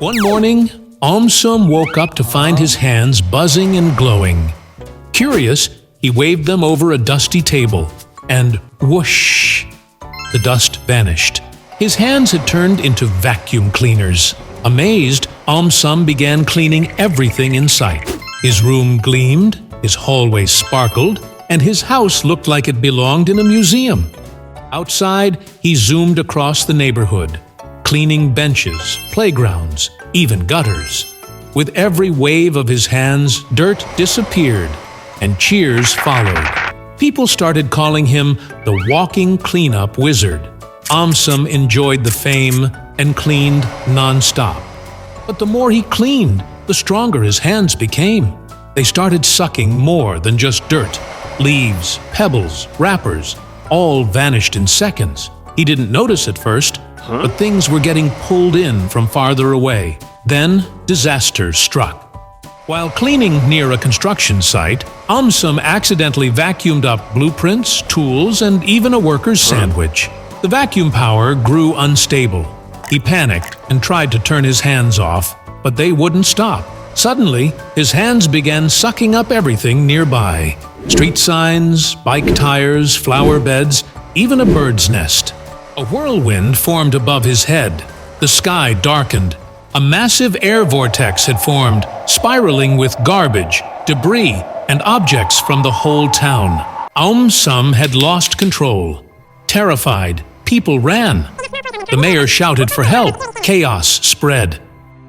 One morning, AumSum woke up to find his hands buzzing and glowing. Curious, he waved them over a dusty table, and whoosh! The dust vanished. His hands had turned into vacuum cleaners. Amazed, AumSum began cleaning everything in sight. His room gleamed, his hallway sparkled, and his house looked like it belonged in a museum. Outside, he zoomed across the neighborhood, cleaning benches, playgrounds, even gutters. With every wave of his hands, dirt disappeared, and cheers followed. People started calling him the walking cleanup wizard. AumSum enjoyed the fame and cleaned non-stop. But the more he cleaned, the stronger his hands became. They started sucking more than just dirt. Leaves, pebbles, wrappers, all vanished in seconds. He didn't notice at first, but things were getting pulled in from farther away. Then disaster struck. While cleaning near a construction site, AumSum accidentally vacuumed up blueprints, tools, and even a worker's sandwich. The vacuum power grew unstable. He panicked and tried to turn his hands off, but they wouldn't stop. Suddenly, his hands began sucking up everything nearby. Street signs, bike tires, flower beds, even a bird's nest. A whirlwind formed above his head. The sky darkened. A massive air vortex had formed, spiraling with garbage, debris, and objects from the whole town. AumSum had lost control. Terrified, people ran. The mayor shouted for help. Chaos spread.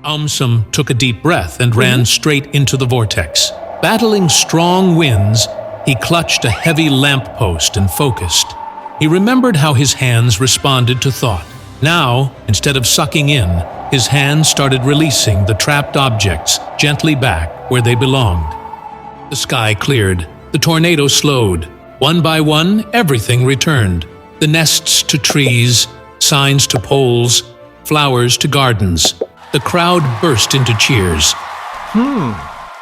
AumSum took a deep breath and ran straight into the vortex. Battling strong winds, he clutched a heavy lamppost and focused. He remembered how his hands responded to thought. Now, instead of sucking in, his hands started releasing the trapped objects gently back where they belonged. The sky cleared. The tornado slowed. One by one, everything returned. The nests to trees, signs to poles, flowers to gardens. The crowd burst into cheers.